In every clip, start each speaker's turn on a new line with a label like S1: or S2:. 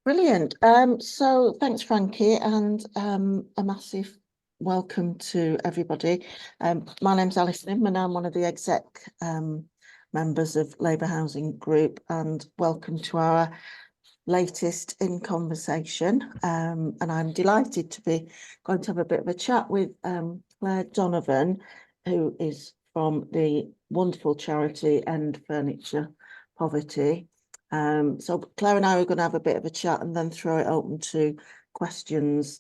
S1: Brilliant. So thanks, Frankie, and a massive welcome to everybody. My name's Alison Inman. I'm one of the exec members of Labour Housing Group, and welcome to our latest In Conversation. And I'm delighted to be going to have a bit of a chat with Claire Donovan, who is from the wonderful charity End Furniture Poverty. So Claire and I are going to have a bit of a chat and then throw it open to questions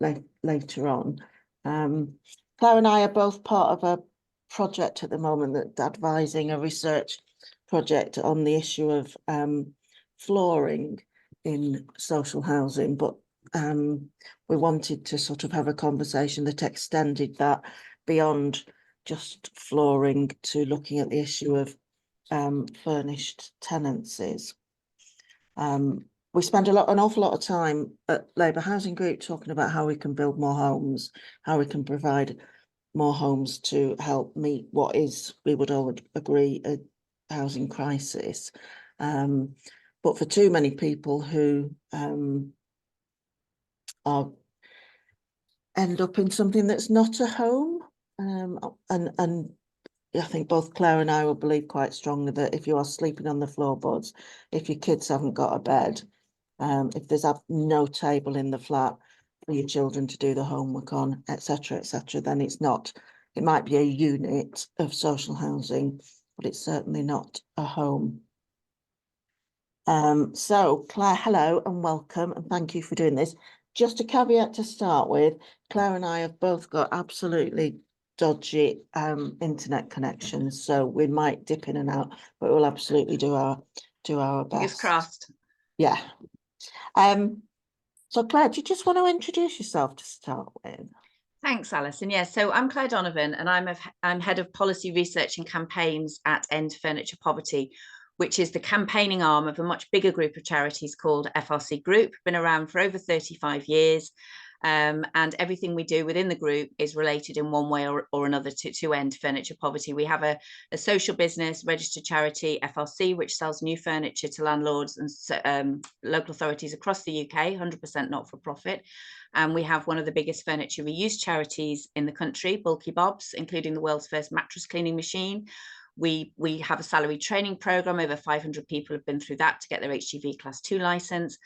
S1: later on. Claire and I are both part of a project at the moment that's advising a research project on the issue of flooring in social housing, but we wanted to sort of have a conversation that extended that beyond just flooring to looking at the issue of furnished tenancies. We spend an awful lot of time at Labour Housing Group talking about how we can build more homes, how we can provide more homes to help meet what is, we would all agree, a housing crisis. But for too many people who end up in something that's not a home, and I think both Claire and I will believe quite strongly that if you are sleeping on the floorboards, if your kids haven't got a bed, if there's no table in the flat for your children to do the homework on, etc., then it's not, it might be a unit of social housing, but it's certainly not a home. So Claire, hello and welcome, and thank you for doing this. Just a caveat to start with, Claire and I have both got absolutely dodgy internet connections, so we might dip in and out, but we'll absolutely do our best.
S2: Fingers crossed.
S1: Yeah. So Claire, do you just want to introduce yourself to start with?
S2: Thanks, Alison. Yeah, so I'm Claire Donovan, and I'm head of policy research and campaigns at End Furniture Poverty, which is the campaigning arm of a much bigger group of charities called FRC Group. Been around for over 35 years. And everything we do within the group is related in one way or another to end furniture poverty. We have a social business, registered charity, FRC, which sells new furniture to landlords and local authorities across the UK, 100% not-for-profit. And we have one of the biggest furniture reuse charities in the country, Bulky Bobs, including the world's first mattress cleaning machine. We have a salary training program. Over 500 people have been through that to get their HGV Class 2 license.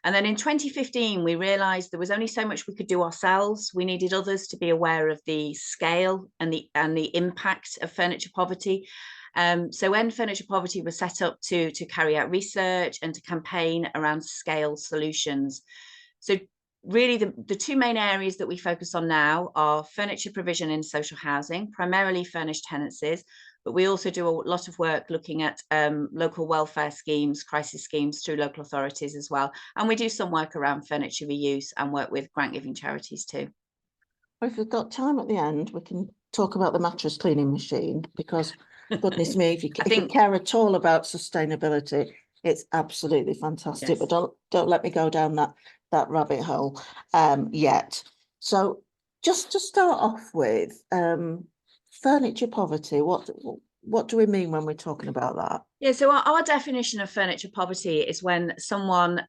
S2: And then in 2015, we realized there was only so much we could do ourselves. We needed others to be aware of the scale and the impact of furniture poverty. So End Furniture Poverty was set up to carry out research and to campaign around scale solutions. So really the two main areas that we focus on now are furniture provision in social housing, primarily furnished tenancies, but we also do a lot of work looking at local welfare schemes, crisis schemes through local authorities as well. And we do some work around furniture reuse and work with grant giving charities too.
S1: Well, if we've got time at the end, we can talk about the mattress cleaning machine, because goodness me, if you care at all about sustainability, it's absolutely fantastic. Yes. But don't let me go down that rabbit hole yet. So just to start off with, furniture poverty, what do we mean when we're talking about that?
S2: Yeah, so our definition of furniture poverty is when someone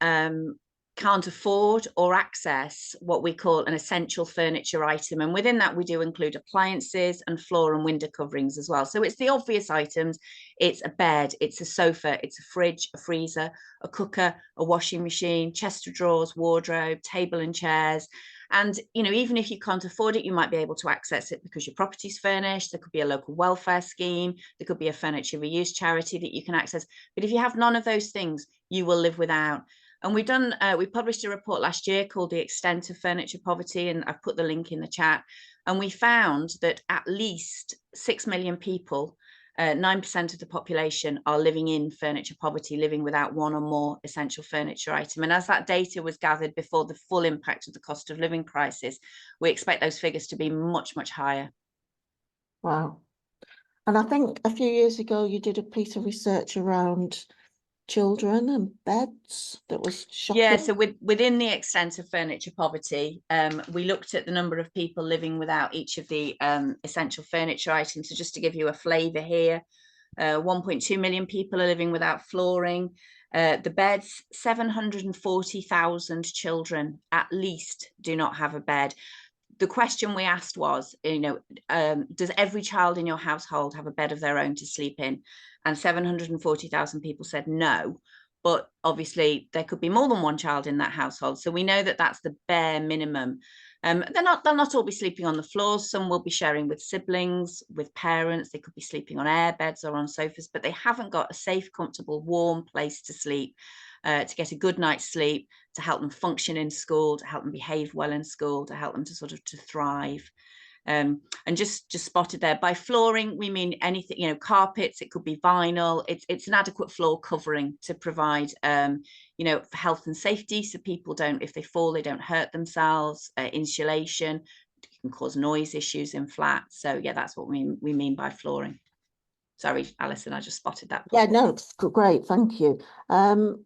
S2: can't afford or access what we call an essential furniture item. And within that, we do include appliances and floor and window coverings as well. So it's the obvious items. It's a bed, it's a sofa, it's a fridge, a freezer, a cooker, a washing machine, chest of drawers, wardrobe, table and chairs. And, you know, even if you can't afford it, you might be able to access it because your property's furnished. There could be a local welfare scheme. There could be a furniture reuse charity that you can access. But if you have none of those things, you will live without. And we published a report last year called The Extent of Furniture Poverty, and I've put the link in the chat. And we found that at least 6 million people, 9% of the population, are living in furniture poverty, living without one or more essential furniture item. And as that data was gathered before the full impact of the cost of living crisis, we expect those figures to be much, much higher.
S1: Wow. And I think a few years ago, you did a piece of research around children and beds that was shocking.
S2: Yeah, so within the extent of furniture poverty, we looked at the number of people living without each of the essential furniture items. So just to give you a flavour here, 1.2 million people are living without flooring, The beds, 740,000 children at least do not have a bed. The question we asked was, does every child in your household have a bed of their own to sleep in? And 740,000 people said no. But obviously there could be more than one child in that household. So we know that that's the bare minimum. They'll not all be sleeping on the floors. Some will be sharing with siblings, with parents. They could be sleeping on air beds or on sofas, but they haven't got a safe, comfortable, warm place to sleep, to get a good night's sleep, to help them function in school, to help them behave well in school, to help them to sort of to thrive. And just spotted there, by flooring we mean anything, carpets, it could be vinyl. It's an adequate floor covering to provide for health and safety, so people don't, if they fall, they don't hurt themselves. Insulation can cause noise issues in flats. So yeah, that's what we mean by flooring. Sorry, Alison, I just spotted that.
S1: Yeah, no, it's great, thank you. And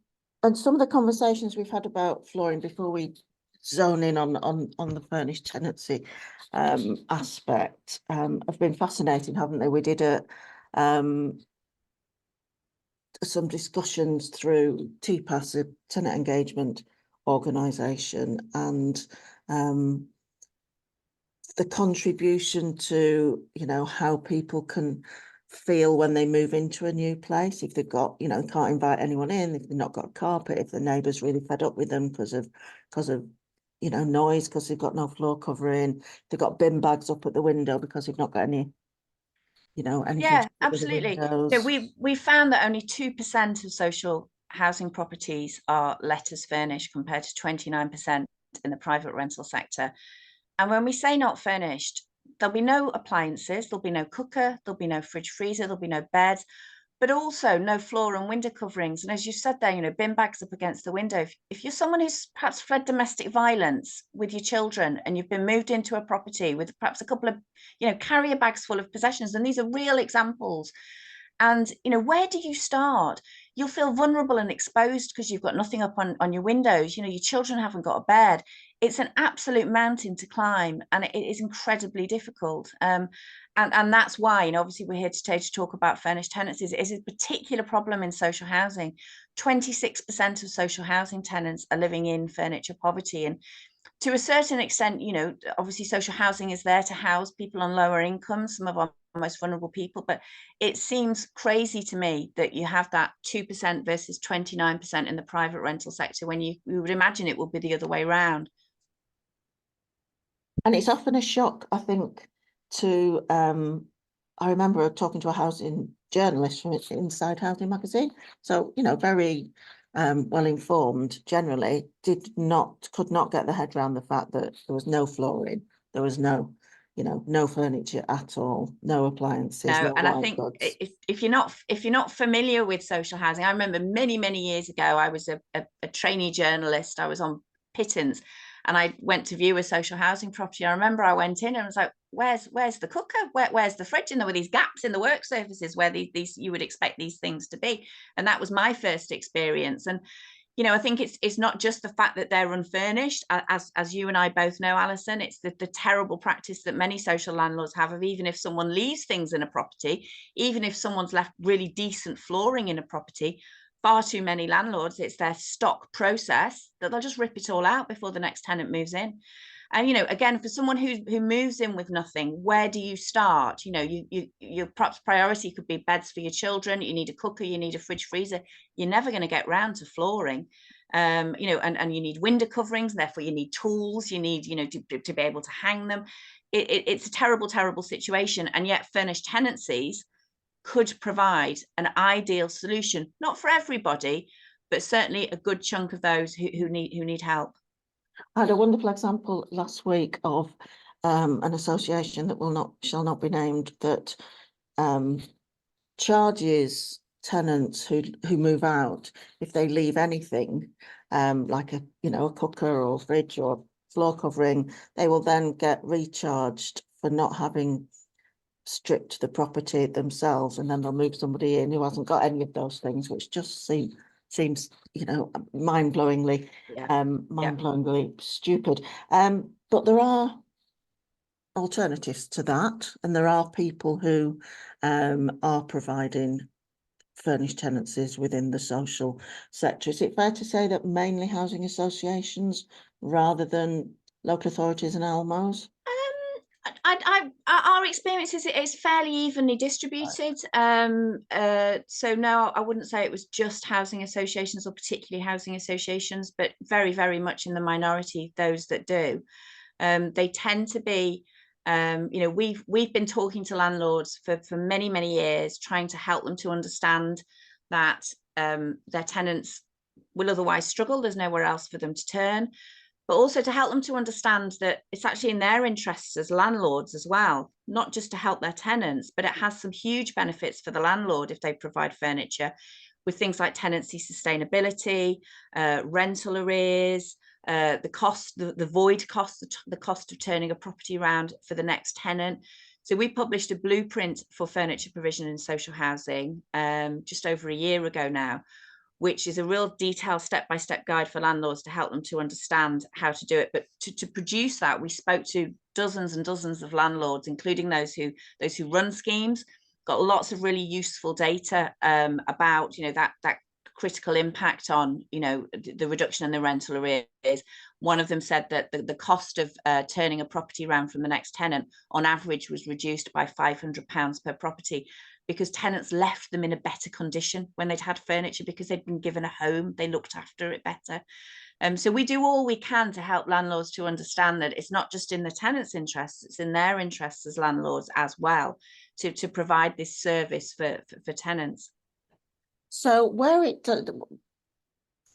S1: some of the conversations we've had about flooring before we zone in on the furnished tenancy aspect have been fascinating, haven't they? We did some discussions through TPAS, a tenant engagement organisation, and the contribution to how people can feel when they move into a new place, if they've got can't invite anyone in, if they've not got a carpet, if the neighbour's really fed up with them because of noise, because they've got no floor covering, they've got bin bags up at the window because they've not got any anything
S2: Yeah,
S1: to do with the
S2: absolutely.
S1: windows.
S2: We found that only 2% of social housing properties are let as furnished, compared to 29% in the private rental sector. And when we say not furnished, there'll be no appliances, there'll be no cooker, there'll be no fridge freezer, there'll be no bed, but also no floor and window coverings. And as you said there, bin bags up against the window. If you're someone who's perhaps fled domestic violence with your children, and you've been moved into a property with perhaps a couple of, carrier bags full of possessions, and these are real examples. And, where do you start? You'll feel vulnerable and exposed because you've got nothing up on your windows. Your children haven't got a bed. It's an absolute mountain to climb, and it is incredibly difficult. And that's why, obviously we're here today to talk about furnished tenancies. It is a particular problem in social housing. 26% of social housing tenants are living in furniture poverty. And to a certain extent, obviously social housing is there to house people on lower incomes, some of our most vulnerable people, but it seems crazy to me that you have that 2% versus 29% in the private rental sector, when you would imagine it would be the other way around.
S1: And it's often a shock, I think, to I remember talking to a housing journalist from Inside Housing magazine, so very well informed generally, could not get the head around the fact that there was no flooring, there was no furniture at all, no appliances,
S2: No,
S1: no
S2: and I
S1: white
S2: think
S1: goods.
S2: if you're not familiar with social housing, I remember many years ago, I was a trainee journalist. I was on pittance, and I went to view a social housing property. I remember I went in and I was like, where's the cooker? Where's the fridge? And there were these gaps in the work surfaces where these you would expect these things to be. And that was my first experience. And I think it's not just the fact that they're unfurnished, as you and I both know, Alison. It's the terrible practice that many social landlords have of, even if someone leaves things in a property, even if someone's left really decent flooring in a property, far too many landlords, it's their stock process that they'll just rip it all out before the next tenant moves in. And again, for someone who moves in with nothing, where do you start? Your perhaps priority could be beds for your children. You need a cooker, you need a fridge freezer. You're never going to get round to flooring. And you need window coverings, therefore you need tools, you need to be able to hang them. It's a terrible situation. And yet furnished tenancies could provide an ideal solution, not for everybody, but certainly a good chunk of those who need help.
S1: I had a wonderful example last week of an association that shall not be named, that charges tenants who move out, if they leave anything, like a cooker or fridge or floor covering, they will then get recharged for not having stripped the property themselves, and then they'll move somebody in who hasn't got any of those things, which just seems mind-blowingly stupid. But there are alternatives to that, and there are people who are providing furnished tenancies within the social sector. Is it fair to say that mainly housing associations rather than local authorities and ALMOs?
S2: Our experience is it's fairly evenly distributed. So no, I wouldn't say it was just housing associations or particularly housing associations, but very, very much in the minority, those that do. They tend to be, we've been talking to landlords for many, many years, trying to help them to understand that their tenants will otherwise struggle. There's nowhere else for them to turn, but also to help them to understand that it's actually in their interests as landlords as well, not just to help their tenants, but it has some huge benefits for the landlord if they provide furniture with things like tenancy sustainability, rental arrears, the cost, the void cost, the cost of turning a property around for the next tenant. So we published a blueprint for furniture provision in social housing just over a year ago now, which is a real detailed step-by-step guide for landlords to help them to understand how to do it. But to produce that, we spoke to dozens and dozens of landlords, including those who run schemes, got lots of really useful data about that critical impact on the reduction in the rental arrears. One of them said that the cost of turning a property around from the next tenant on average was reduced by £500 per property, because tenants left them in a better condition when they'd had furniture, because they'd been given a home, they looked after it better. So we do all we can to help landlords to understand that it's not just in the tenants' interests, it's in their interests as landlords as well, to provide this service for tenants.
S1: So where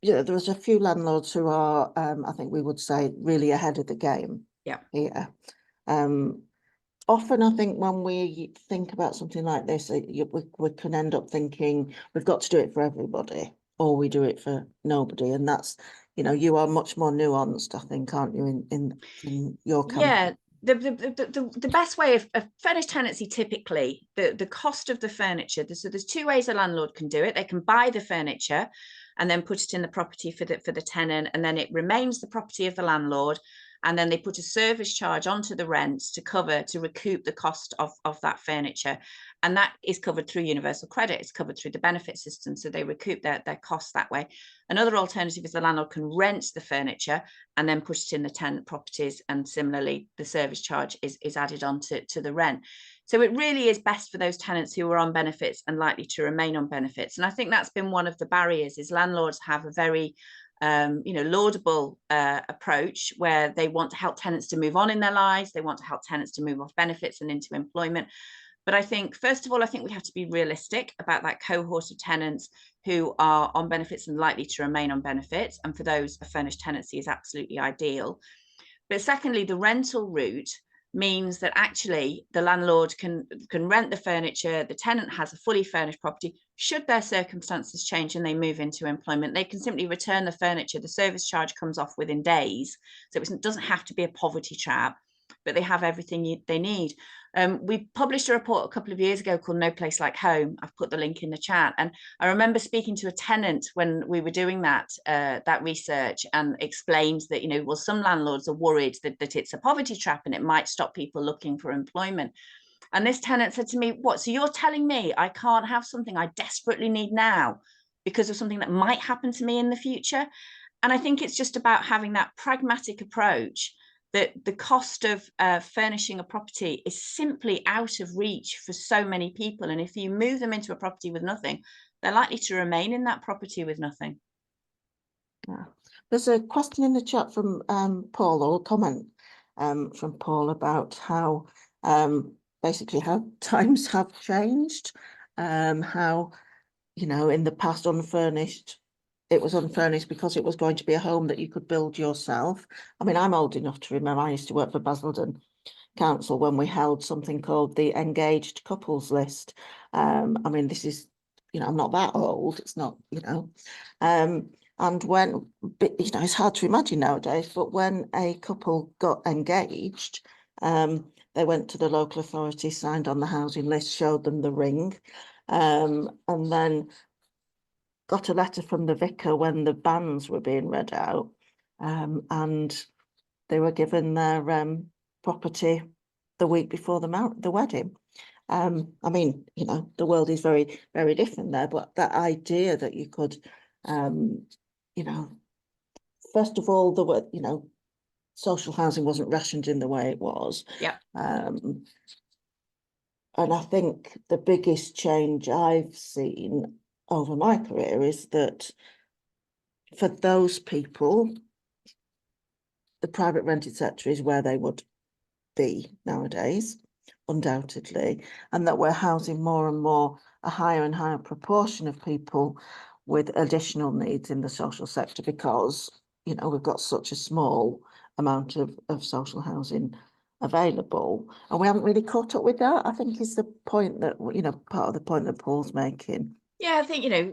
S1: there's a few landlords who are, I think we would say, really ahead of the game.
S2: Yeah.
S1: Here. Often I think when we think about something like this, we can end up thinking we've got to do it for everybody, or we do it for nobody. And that's, you are much more nuanced, I think, aren't you, in your campaign?
S2: Yeah. The best way of furnished tenancy, typically the cost of the furniture, so there's two ways a landlord can do it. They can buy the furniture and then put it in the property for the tenant, and then it remains the property of the landlord, and then they put a service charge onto the rents to recoup the cost of that furniture, and that is covered through universal credit. It's covered through the benefit system, so they recoup their costs that way. Another alternative is the landlord can rent the furniture and then put it in the tenant properties, and similarly the service charge is added on to the rent. So it really is best for those tenants who are on benefits and likely to remain on benefits. And I think that's been one of the barriers, is landlords have a very laudable approach where they want to help tenants to move on in their lives. They want to help tenants to move off benefits and into employment. But I think, first of all, I think we have to be realistic about that cohort of tenants who are on benefits and likely to remain on benefits. And for those, a furnished tenancy is absolutely ideal. But secondly, the rental route means that actually the landlord can rent the furniture, the tenant has a fully furnished property. Should their circumstances change and they move into employment, they can simply return the furniture. The service charge comes off within days, so it doesn't have to be a poverty trap, but they have everything they need. We published a report a couple of years ago called No Place Like Home. I've put the link in the chat. And I remember speaking to a tenant when we were doing that research, and explained that, well, some landlords are worried that it's a poverty trap and it might stop people looking for employment. And this tenant said to me, what, so you're telling me I can't have something I desperately need now because of something that might happen to me in the future? And I think it's just about having that pragmatic approach, that the cost of furnishing a property is simply out of reach for so many people. And if you move them into a property with nothing, they're likely to remain in that property with nothing.
S1: Yeah. There's a question in the chat from Paul, or a comment from Paul about how basically how times have changed, how, in the past it was unfurnished because it was going to be a home that you could build yourself. I mean, I'm old enough to remember, I used to work for Basildon Council when we held something called the engaged couples list. I mean, this is, I'm not that old, it's not, and when, it's hard to imagine nowadays, but when a couple got engaged, they went to the local authority, signed on the housing list, showed them the ring, and then got a letter from the vicar when the banns were being read out, and they were given their property the week before the wedding. I mean, you know, the world is very, very different there, but that idea that you could, you know, first of all, the word, you know, social housing wasn't rationed in the way it was.
S2: Yeah.
S1: And I think the biggest change I've seen over my career is that for those people, the private rented sector is where they would be nowadays, undoubtedly, and that we're housing more and more, a higher and higher proportion of people with additional needs in the social sector, because, you know, we've got such a small amount of social housing available, and we haven't really caught up with that, I think, is the point that, you know, part of the point that Paul's making.
S2: Yeah, I think, you know,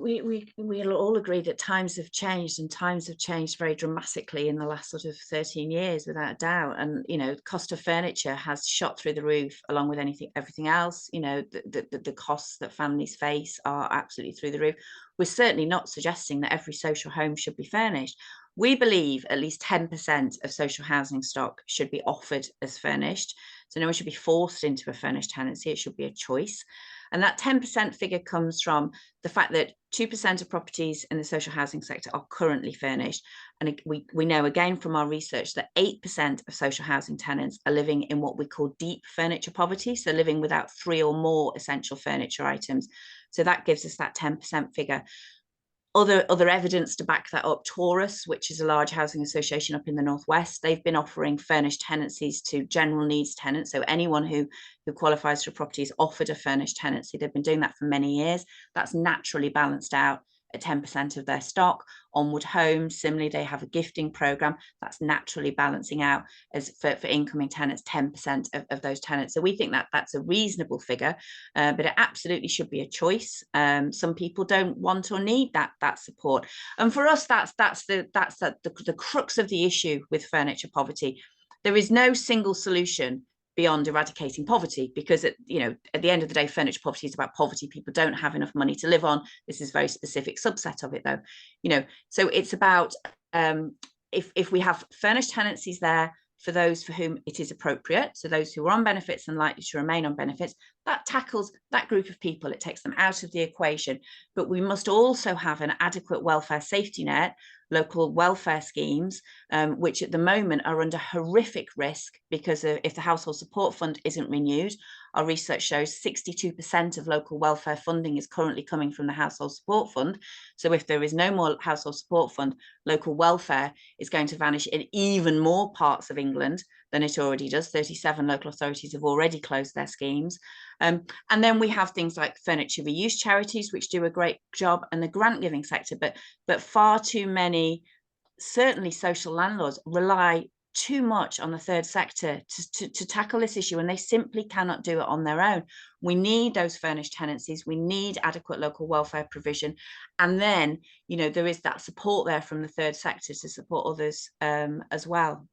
S2: we all agree that times have changed, and times have changed very dramatically in the last sort of 13 years, without a doubt. And, you know, cost of furniture has shot through the roof, along with everything else. You know, the costs that families face are absolutely through the roof. We're certainly not suggesting that every social home should be furnished. We believe at least 10% of social housing stock should be offered as furnished. So no one should be forced into a furnished tenancy. It should be a choice. And that 10% figure comes from the fact that 2% of properties in the social housing sector are currently furnished. And we know again from our research that 8% of social housing tenants are living in what we call deep furniture poverty, so living without 3 or more essential furniture items. So that gives us that 10% figure. Other evidence to back that up: Taurus, which is a large housing association up in the northwest, they've been offering furnished tenancies to general needs tenants. So anyone who qualifies for property is offered a furnished tenancy. They've been doing that for many years. That's naturally balanced out at 10% of their stock. Onward Homes, similarly, they have a gifting program that's naturally balancing out as for incoming tenants, 10% of those tenants. So we think that that's a reasonable figure, but it absolutely should be a choice. Some people don't want or need that support, and for us, that's the crux of the issue with furniture poverty. There is no single solution beyond eradicating poverty, because at the end of the day, furniture poverty is about poverty. People don't have enough money to live on. This is a very specific subset of it, though. So it's about if we have furnished tenancies there for those for whom it is appropriate, so those who are on benefits and likely to remain on benefits, that tackles that group of people. It takes them out of the equation. But we must also have an adequate welfare safety net, local welfare schemes, which at the moment are under horrific risk, because if the household support fund isn't renewed, our research shows 62% of local welfare funding is currently coming from the household support fund. So if there is no more household support fund, local welfare is going to vanish in even more parts of England than it already does. 37 local authorities have already closed their schemes. And then we have things like furniture reuse charities, which do a great job, and the grant giving sector, but far too many, certainly social landlords, rely too much on the third sector to tackle this issue, and they simply cannot do it on their own. We need those furnished tenancies. We need adequate local welfare provision, and then there is that support there from the third sector to support others as well.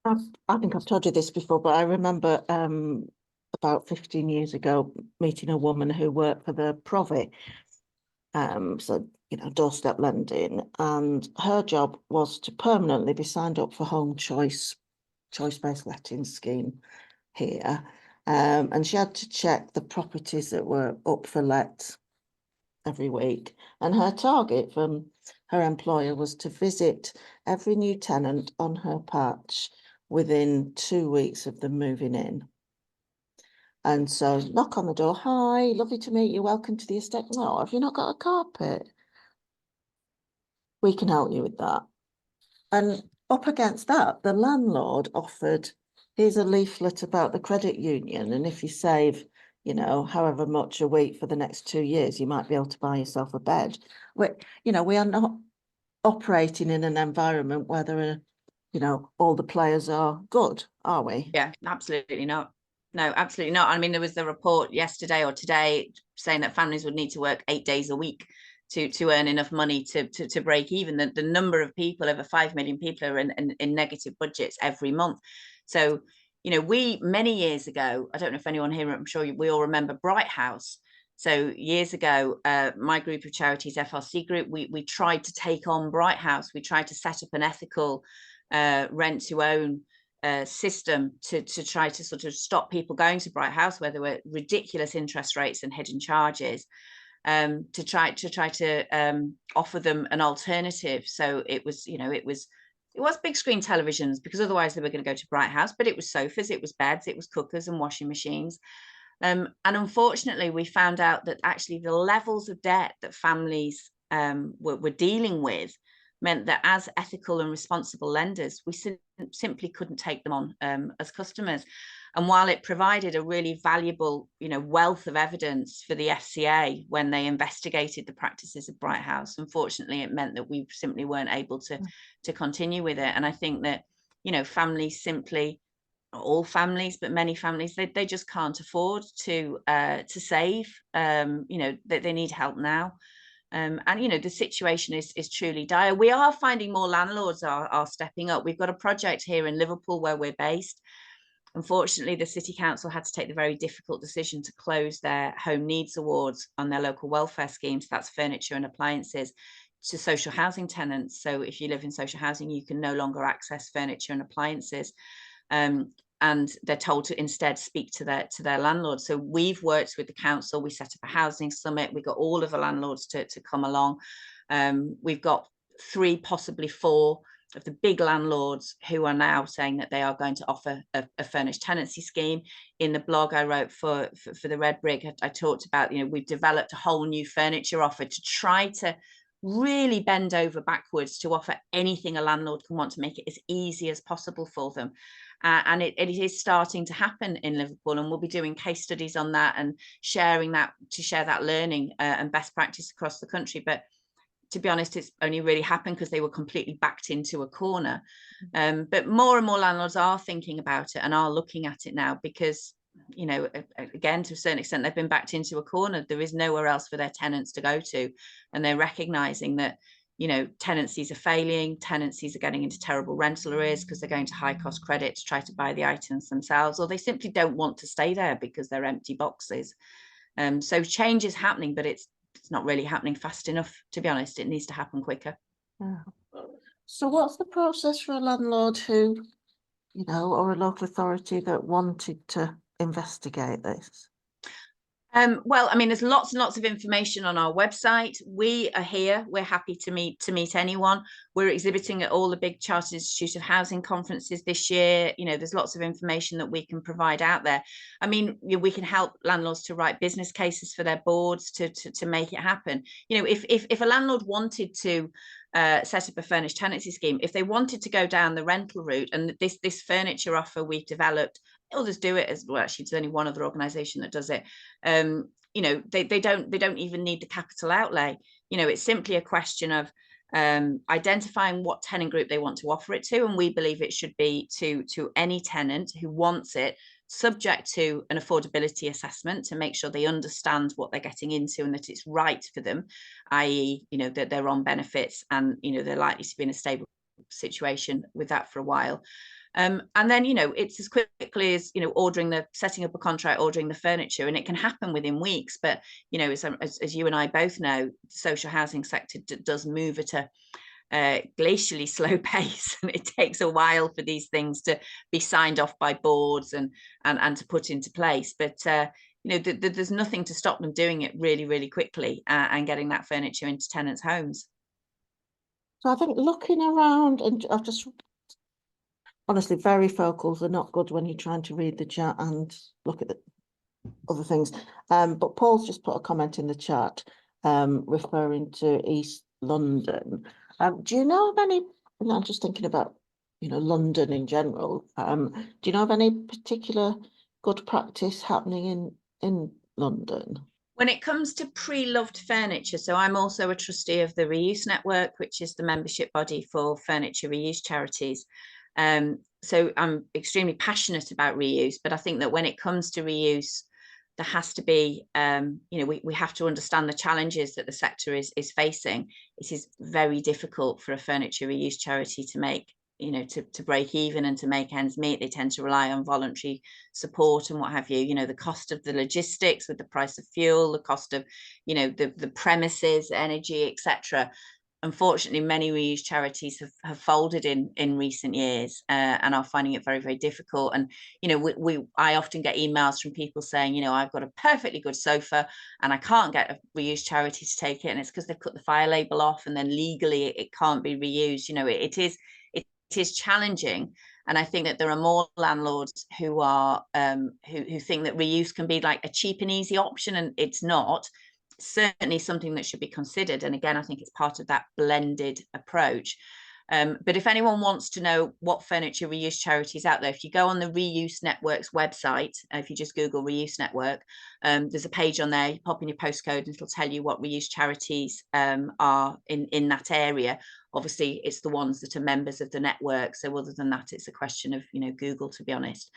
S1: I think I've told you this before, but I remember about 15 years ago meeting a woman who worked for the Provi, so doorstep lending, and her job was to permanently be signed up for home choice-based letting scheme here, and she had to check the properties that were up for let every week, and her target from her employer was to visit every new tenant on her patch within 2 weeks of them moving in. And so knock on the door, hi, lovely to meet you, welcome to the estate. No, have you not got a carpet? We can help you with that. And up against that, the landlord offered, here's a leaflet about the credit union, and if you save, however much a week for the next 2 years, you might be able to buy yourself a bed. We are not operating in an environment where there are, all the players are good, are we?
S2: Yeah, absolutely not. No, absolutely not. I mean, there was the report yesterday or today saying that families would need to work 8 days a week to earn enough money to break even. The number of people, over 5 million people, are in negative budgets every month. So, we, many years ago, I don't know if anyone here, I'm sure we all remember Bright House. So years ago, my group of charities, FRC Group, we tried to take on Bright House. We tried to set up an ethical rent to own system to try to sort of stop people going to Bright House, where there were ridiculous interest rates and hidden charges, to try to offer them an alternative. So it was, you know, it was big screen televisions, because otherwise they were going to go to Bright House, but it was sofas, it was beds, it was cookers and washing machines. And unfortunately, we found out that actually the levels of debt that families were dealing with meant that as ethical and responsible lenders, we simply couldn't take them on as customers. And while it provided a really valuable, you know, wealth of evidence for the FCA when they investigated the practices of Bright House, unfortunately, it meant that we simply weren't able to continue with it. And I think that, you know, families simply, not all families, but many families, they just can't afford to save. You know, they need help now. And, you know, the situation is truly dire. We are finding more landlords are stepping up. We've got a project here in Liverpool where we're based. Unfortunately, the City Council had to take the very difficult decision to close their home needs awards on their local welfare schemes, that's furniture and appliances, to social housing tenants. So if you live in social housing, you can no longer access furniture and appliances. And they're told to instead speak to their landlord. So we've worked with the council. We set up a housing summit. We got all of the landlords to come along. We've got 3, possibly 4 of the big landlords who are now saying that they are going to offer a furnished tenancy scheme. In the blog I wrote for the Red Brick, I talked about, you know, we've developed a whole new furniture offer to try to really bend over backwards to offer anything a landlord can want, to make it as easy as possible for them. And it is starting to happen in Liverpool, and we'll be doing case studies on that and sharing that, to share that learning and best practice across the country. But to be honest, it's only really happened because they were completely backed into a corner. But more and more landlords are thinking about it and are looking at it now, because, you know, again, to a certain extent, they've been backed into a corner. There is nowhere else for their tenants to go to. And they're recognizing that, you know, tenancies are failing, tenancies are getting into terrible rental arrears because they're going to high cost credit to try to buy the items themselves, or they simply don't want to stay there because they're empty boxes. So change is happening, but it's not really happening fast enough, to be honest. It needs to happen quicker.
S1: Yeah. So what's the process for a landlord who, you know, or a local authority that wanted to investigate this?
S2: Well, I mean, there's lots and lots of information on our website. We are here. We're happy to meet anyone. We're exhibiting at all the big Chartered Institute of Housing conferences this year. You know, there's lots of information that we can provide out there. I mean, we can help landlords to write business cases for their boards to make it happen. You know, if a landlord wanted to set up a furnished tenancy scheme, if they wanted to go down the rental route, and this furniture offer we've developed, others do it as well. Actually, there's only one other organisation that does it. You know, they don't even need the capital outlay. You know, it's simply a question of identifying what tenant group they want to offer it to, and we believe it should be to any tenant who wants it, subject to an affordability assessment to make sure they understand what they're getting into and that it's right for them, i.e., you know, that they're on benefits and, you know, they're likely to be in a stable situation with that for a while. And then, you know, it's as quickly as, you know, setting up a contract, ordering the furniture, and it can happen within weeks. But, you know, as you and I both know, the social housing sector does move at a glacially slow pace, and it takes a while for these things to be signed off by boards and to put into place. But you know, there's nothing to stop them doing it really, really quickly and getting that furniture into tenants' homes.
S1: So I think looking around, and I've just honestly, very focals are not good when you're trying to read the chat and look at the other things. But Paul's just put a comment in the chat referring to East London. Do you know of any, and I'm just thinking about, you know, London in general. Do you know of any particular good practice happening in London?
S2: When it comes to pre-loved furniture, so I'm also a trustee of the Reuse Network, which is the membership body for furniture reuse charities. So I'm extremely passionate about reuse, but I think that when it comes to reuse, there has to be, you know, we have to understand the challenges that the sector is facing. It is very difficult for a furniture reuse charity to make, you know, to break even and to make ends meet. They tend to rely on voluntary support and what have you. You know, the cost of the logistics with the price of fuel, the cost of, you know, the premises, energy, etc. unfortunately, many reuse charities have folded in recent years, and are finding it very, very difficult. And, you know, I often get emails from people saying, you know, I've got a perfectly good sofa and I can't get a reuse charity to take it. And it's because they've cut the fire label off, and then legally it can't be reused. You know, it is challenging. And I think that there are more landlords who are who think that reuse can be like a cheap and easy option, and it's not. Certainly something that should be considered. And again, I think it's part of that blended approach. But if anyone wants to know what furniture reuse charities out there, if you go on the Reuse Network's website, if you just Google Reuse Network, there's a page on there. You pop in your postcode and it'll tell you what reuse charities are in that area. Obviously, it's the ones that are members of the network. So other than that, it's a question of, you know, Google, to be honest.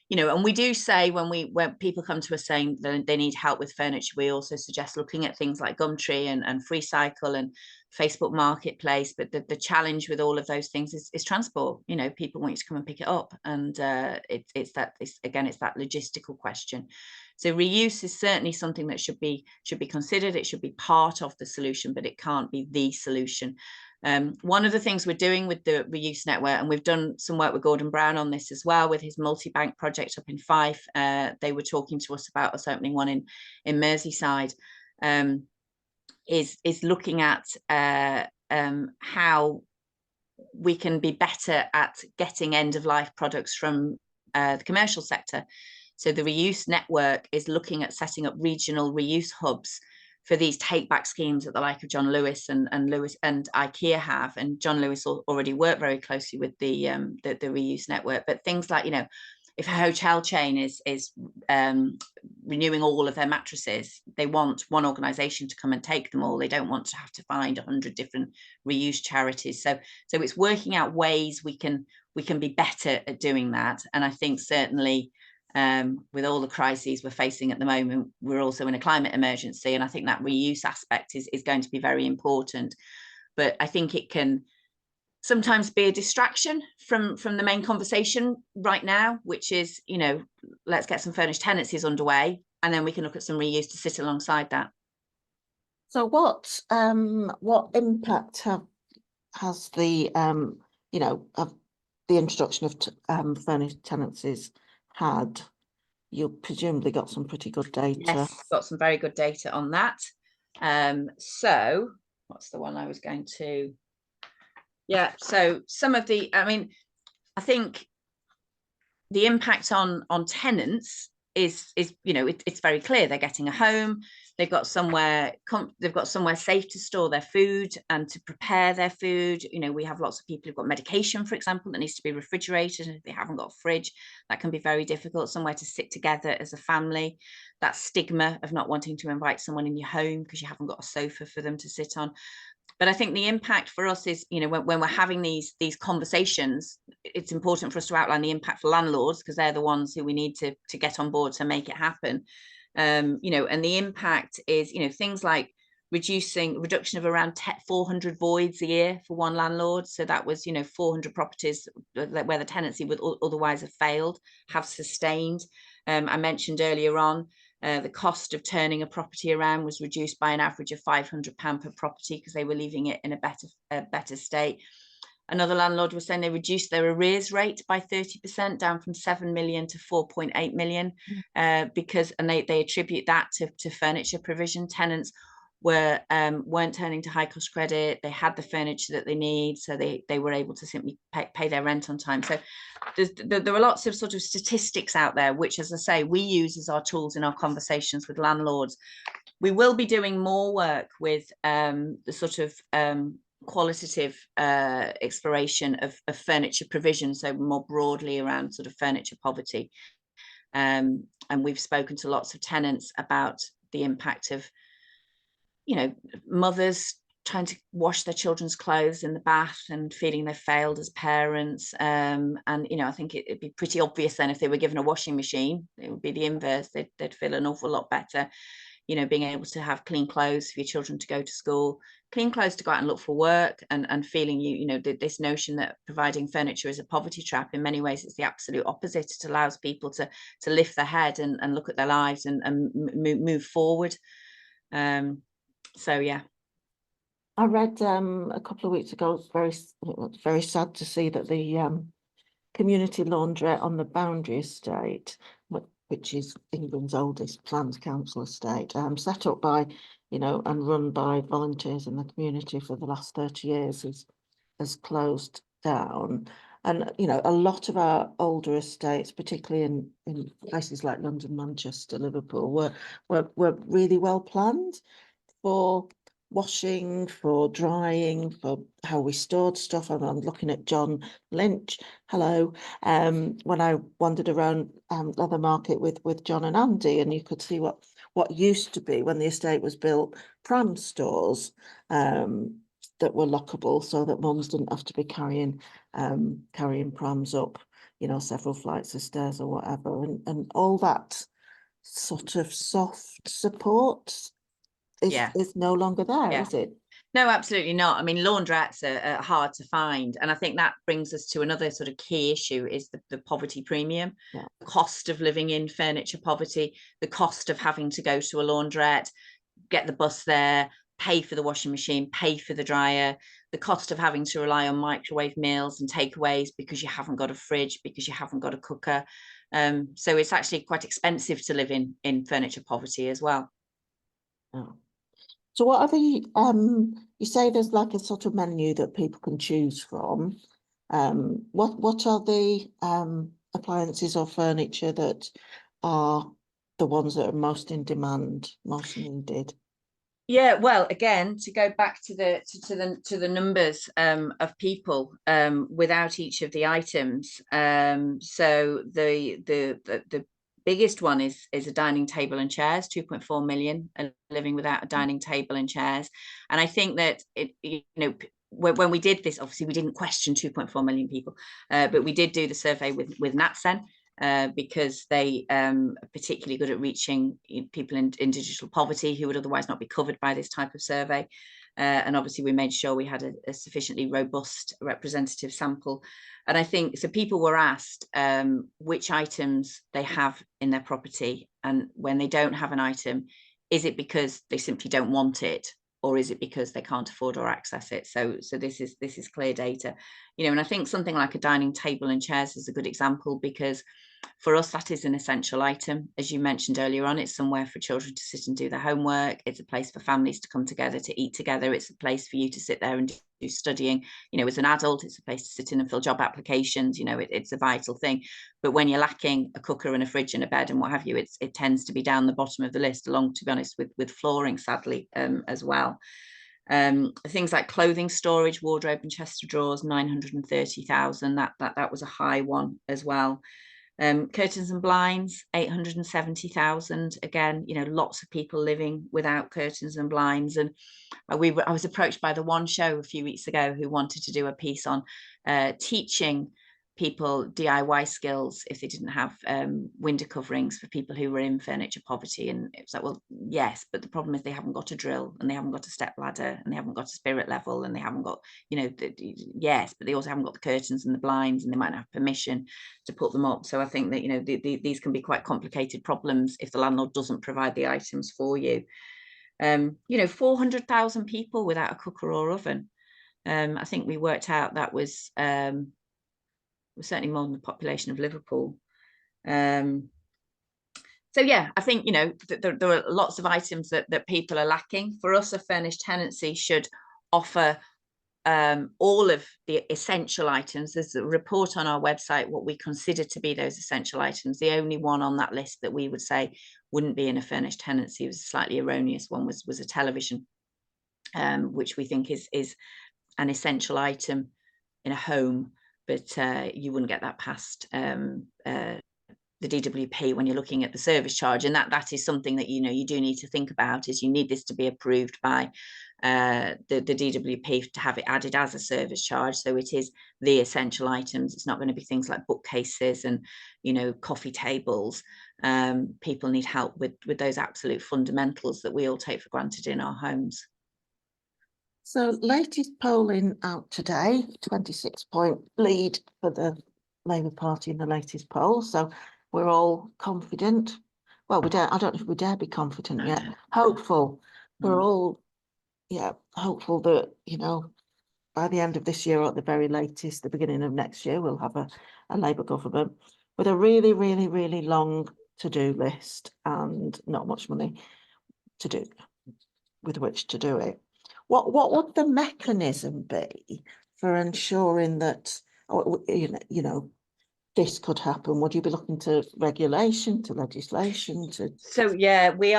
S2: You know, and we do say when people come to us saying that they need help with furniture, we also suggest looking at things like Gumtree and FreeCycle and Facebook Marketplace. But the challenge with all of those things is transport. You know, people want you to come and pick it up, and it's that logistical question. So reuse is certainly something that should be considered. It should be part of the solution, but it can't be the solution. One of the things we're doing with the Reuse Network, and we've done some work with Gordon Brown on this as well, with his multi-bank project up in Fife. They were talking to us about us opening one in Merseyside. Is looking at how we can be better at getting end-of-life products from the commercial sector. So the Reuse Network is looking at setting up regional reuse hubs for these take-back schemes that the like of John Lewis and IKEA have. And John Lewis already worked very closely with the Reuse Network. But things like, you know, if a hotel chain is renewing all of their mattresses, they want one organisation to come and take them all. They don't want to have to find 100 different reuse charities. So it's working out ways we can be better at doing that. And I think certainly with all the crises we're facing at the moment, we're also in a climate emergency, and I think that reuse aspect is going to be very important. But I think it can sometimes be a distraction from the main conversation right now, which is, you know, let's get some furnished tenancies underway, and then we can look at some reuse to sit alongside that.
S1: So what impact has the you know, of the introduction of furnished tenancies had? You presumably got some pretty good data.
S2: Yes, got some very good data on that. So what's the one I was going to? Yeah, so some of the, I mean, I think the impact on tenants is you know, it's very clear. They're getting a home, they've got somewhere safe to store their food and to prepare their food. You know, we have lots of people who've got medication, for example, that needs to be refrigerated, and if they haven't got a fridge, that can be very difficult. Somewhere to sit together as a family. That stigma of not wanting to invite someone in your home because you haven't got a sofa for them to sit on. But I think the impact for us is, you know, when we're having these conversations, it's important for us to outline the impact for landlords, because they're the ones who we need to get on board to make it happen. You know, and the impact is, you know, things like reduction of around 400 voids a year for one landlord. So that was, you know, 400 properties where the tenancy would otherwise have failed, have sustained. I mentioned earlier on, the cost of turning a property around was reduced by an average of £500 per property because they were leaving it in a better state. Another landlord was saying they reduced their arrears rate by 30%, down from 7 million to 4.8 million, because, and they attribute that to furniture provision. Tenants weren't turning to high cost credit. They had the furniture that they need, so they were able to simply pay their rent on time. So there are lots of sort of statistics out there, which, as I say, we use as our tools in our conversations with landlords. We will be doing more work with the sort of qualitative exploration of furniture provision, so more broadly around sort of furniture poverty. And we've spoken to lots of tenants about the impact of, you know, mothers trying to wash their children's clothes in the bath and feeling they've failed as parents. And, you know, I think it'd be pretty obvious then if they were given a washing machine, it would be the inverse. They'd feel an awful lot better. You know, being able to have clean clothes for your children to go to school, clean clothes to go out and look for work, and feeling, you know, this notion that providing furniture is a poverty trap. In many ways, it's the absolute opposite. It allows people to lift their head and look at their lives and move forward. So, yeah.
S1: I read a couple of weeks ago, it was very sad to see that the community laundrette on the Boundary estate, which is England's oldest planned council estate, set up by, and run by volunteers in the community for the last 30 years, has closed down. And, a lot of our older estates, particularly in places like London, Manchester, Liverpool, were really well planned for washing, for drying, for how we stored stuff. And I'm looking at John Lynch. Hello. When I wandered around Leather Market with John and Andy, and you could see what used to be, when the estate was built, pram stores that were lockable, so that mums didn't have to be carrying prams up, several flights of stairs or whatever, and all that sort of soft support is no longer there, is it?
S2: No, absolutely not. I mean, laundrettes are hard to find. And I think that brings us to another sort of key issue, is the poverty premium, the cost of living in furniture poverty, the cost of having to go to a laundrette, get the bus there, pay for the washing machine, pay for the dryer, the cost of having to rely on microwave meals and takeaways because you haven't got a fridge, because you haven't got a cooker. So it's actually quite expensive to live in furniture poverty as well.
S1: Oh. So what are the, you say there's like a sort of menu that people can choose from. What are the appliances or furniture that are the ones that are most in demand, most needed?
S2: Yeah, well, again, to go back to the numbers of people without each of the items. So the biggest one is a dining table and chairs. 2.4 million are living without a dining table and chairs. And I think that when we did this, obviously we didn't question 2.4 million people, but we did do the survey with NatSen. Because they are particularly good at reaching people in digital poverty who would otherwise not be covered by this type of survey. And obviously we made sure we had a sufficiently robust representative sample. And I think, so people were asked which items they have in their property, and when they don't have an item, is it because they simply don't want it, or is it because they can't afford or access it? So this is clear data, and I think something like a dining table and chairs is a good example, because for us, that is an essential item. As you mentioned earlier on, it's somewhere for children to sit and do their homework. It's a place for families to come together to eat together. It's a place for you to sit there and do studying. As an adult, it's a place to sit in and fill job applications. It's a vital thing. But when you're lacking a cooker and a fridge and a bed and what have you, it tends to be down the bottom of the list, along, to be honest, with flooring, sadly, as well. Things like clothing storage, wardrobe and chest of drawers, 930,000. That was a high one as well. Curtains and blinds, 870,000. Again, lots of people living without curtains and blinds. And I was approached by the One Show a few weeks ago, who wanted to do a piece on teaching people DIY skills if they didn't have window coverings for people who were in furniture poverty. And it was like, well, yes, but the problem is they haven't got a drill, and they haven't got a step ladder, and they haven't got a spirit level, and they haven't got, yes, but they also haven't got the curtains and the blinds, and they might not have permission to put them up. So I think that, these can be quite complicated problems if the landlord doesn't provide the items for you. 400,000 people without a cooker or oven. I think we worked out that was certainly more than the population of Liverpool. So yeah, I think there are lots of items that people are lacking. For us, a furnished tenancy should offer all of the essential items. There's a report on our website what we consider to be those essential items. The only one on that list that we would say wouldn't be in a furnished tenancy, was a slightly erroneous one, was a television, which we think is an essential item in a home, but you wouldn't get that past the DWP when you're looking at the service charge. And that is something that you do need to think about, is you need this to be approved by the DWP to have it added as a service charge. So it is the essential items. It's not going to be things like bookcases and coffee tables. People need help with those absolute fundamentals that we all take for granted in our homes.
S1: So latest polling out today, 26-point lead for the Labour Party in the latest poll. So we're all confident. Well, I don't know if we dare be confident yet. Hopeful. We're all, yeah, hopeful that, you know, by the end of this year or at the very latest, the beginning of next year, we'll have a Labour government with a really, really, really long to-do list and not much money to do with which to do it. What would the mechanism be for ensuring that, you know, this could happen? Would you be looking to regulation, to legislation, to?
S2: So yeah, we've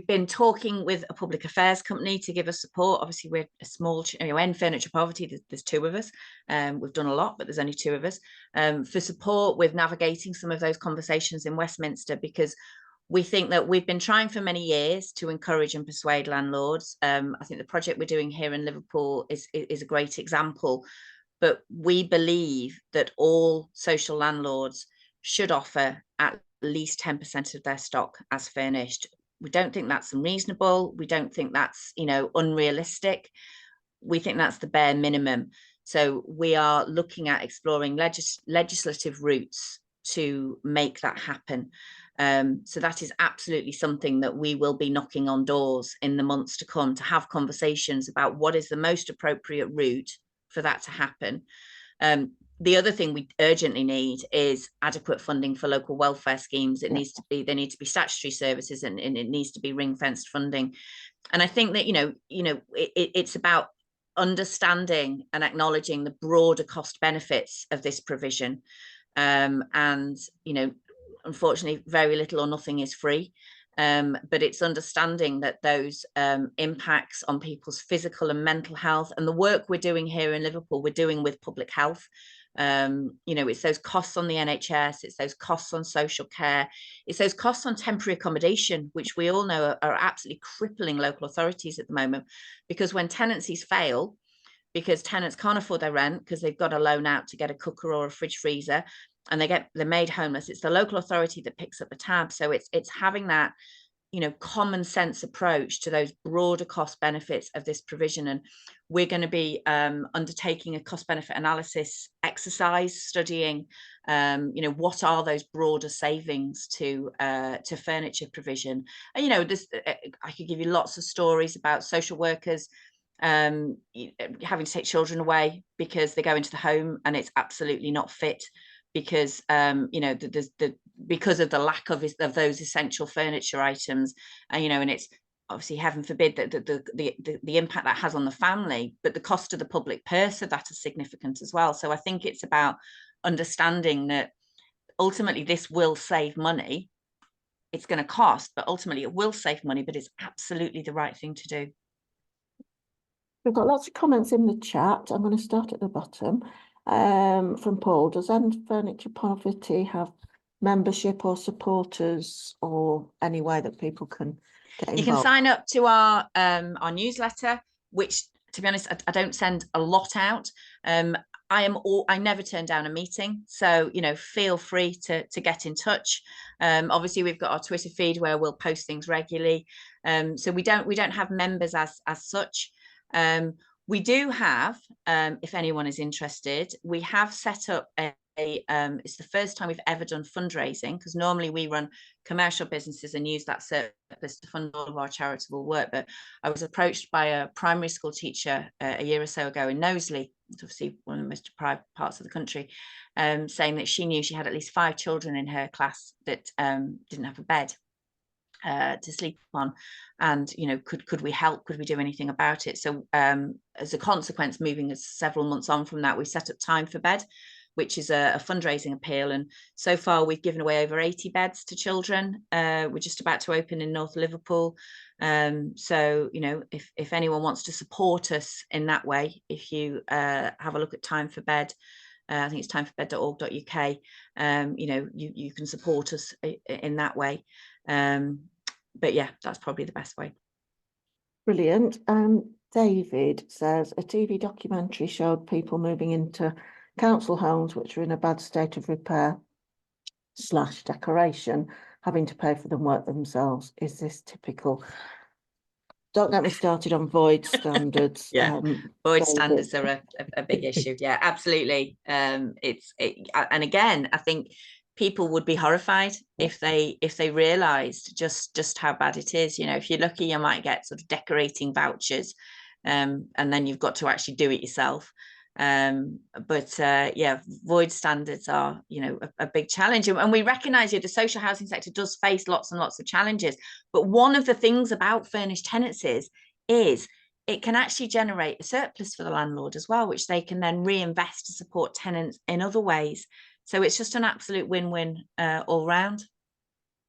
S2: been talking with a public affairs company to give us support. Obviously, we're a small, in furniture poverty, there's two of us. We've done a lot, but there's only two of us, for support with navigating some of those conversations in Westminster, because we think that we've been trying for many years to encourage and persuade landlords. I think the project we're doing here in Liverpool is a great example, but we believe that all social landlords should offer at least 10% of their stock as furnished. We don't think that's unreasonable. We don't think that's, unrealistic. We think that's the bare minimum. So we are looking at exploring legislative routes to make that happen. So that is absolutely something that we will be knocking on doors in the months to come, to have conversations about what is the most appropriate route for that to happen. The other thing we urgently need is adequate funding for local welfare schemes. There need to be statutory services, and it needs to be ring-fenced funding. And I think that, it's about understanding and acknowledging the broader cost benefits of this provision. And, unfortunately, very little or nothing is free. But it's understanding that those impacts on people's physical and mental health, and the work we're doing here in Liverpool, we're doing with public health. It's those costs on the NHS, it's those costs on social care, it's those costs on temporary accommodation, which we all know are absolutely crippling local authorities at the moment, because when tenancies fail, because tenants can't afford their rent because they've got a loan out to get a cooker or a fridge freezer, and they're made homeless, it's the local authority that picks up the tab. So it's having that common sense approach to those broader cost benefits of this provision. And we're going to be undertaking a cost benefit analysis exercise, studying what are those broader savings to furniture provision. And I could give you lots of stories about social workers having to take children away because they go into the home and it's absolutely not fit, because because of the lack of those essential furniture items, and it's obviously, heaven forbid, that the impact that has on the family, but the cost of the public purse of that is significant as well. So I think it's about understanding that ultimately this will save money. It's going to cost, but ultimately it will save money, but it's absolutely the right thing to do.
S1: We've got lots of comments in the chat. I'm going to start at the bottom. From Paul, does End Furniture Poverty have membership or supporters, or any way that people can get involved?
S2: You can sign up to our newsletter, which, to be honest, I don't send a lot out. I never turn down a meeting, so feel free to get in touch. Obviously, we've got our Twitter feed where we'll post things regularly. So we don't have members as such. We do have, if anyone is interested, we have set up it's the first time we've ever done fundraising, because normally we run commercial businesses and use that surplus to fund all of our charitable work. But I was approached by a primary school teacher a year or so ago in Knowsley, obviously one of the most deprived parts of the country, saying that she knew she had at least 5 children in her class that didn't have a bed to sleep on, and could we help, could we do anything about it? So as a consequence, moving us several months on from that, we set up Time for Bed, which is a fundraising appeal, and so far we've given away over 80 beds to children. We're just about to open in North Liverpool, so if anyone wants to support us in that way, if you have a look at Time for Bed, I think it's timeforbed.org.uk, you can support us in that way. But yeah, that's probably the best way.
S1: Brilliant. David says a TV documentary showed people moving into council homes which are in a bad state of repair / decoration, having to pay for them work themselves. Is this typical? Don't get me started on void standards.
S2: Yeah, void standards are a big issue. Yeah, absolutely. And again, I think people would be horrified if they realized just how bad it is. You know, if you're lucky, you might get sort of decorating vouchers, and then you've got to actually do it yourself. Yeah, void standards are, you know, a big challenge, and we recognize the social housing sector does face lots and lots of challenges. But one of the things about furnished tenancies is it can actually generate a surplus for the landlord as well, which they can then reinvest to support tenants in other ways. So it's just an absolute win-win all round.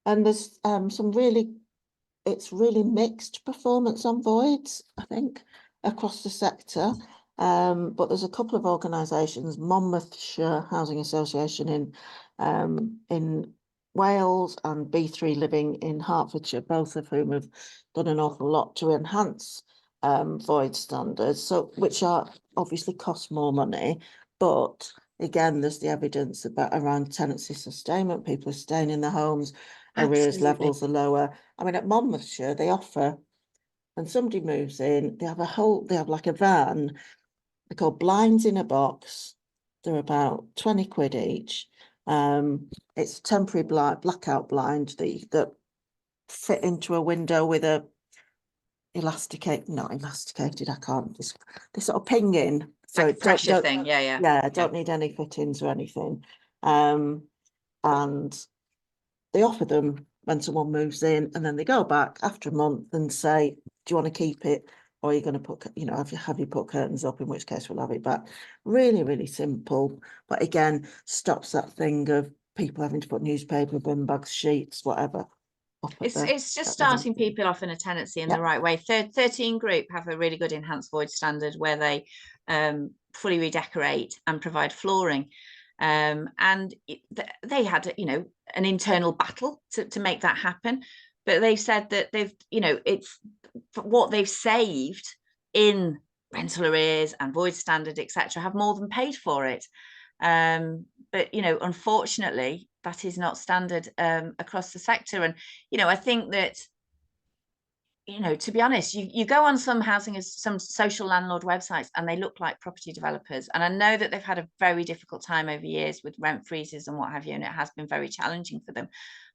S1: And there's it's really mixed performance on voids, I think, across the sector. But there's a couple of organisations, Monmouthshire Housing Association in Wales and B3 Living in Hertfordshire, both of whom have done an awful lot to enhance void standards, so which are obviously cost more money, but again, there's the evidence around tenancy sustainment. People are staying in their homes, arrears levels are lower. I mean, at Monmouthshire, they offer, when somebody moves in, they have like a van. They're called blinds in a box. They're about 20 quid each. It's a temporary blackout blind that fit into a window with a not elasticated, I can't, they sort of ping in.
S2: So like pressure thing, yeah.
S1: Don't need any fittings or anything. And they offer them when someone moves in, and then they go back after a month and say, do you want to keep it, or are you going to put, you know, have you put curtains up, in which case we'll have it back. Really, really simple, but again, stops that thing of people having to put newspaper, bin bags, sheets, whatever.
S2: It's just starting people off in a tenancy in the right way. 13 Group have a really good enhanced void standard where they fully redecorate and provide flooring. And they had, you know, an internal battle to make that happen. But they've said that they've, you know, it's what they've saved in rental arrears and void standard, etc., have more than paid for it. But, you know, unfortunately, that is not standard across the sector. And, you know, I think that, you know, to be honest, you go on some social landlord websites and they look like property developers. And I know that they've had a very difficult time over years with rent freezes and what have you, and it has been very challenging for them.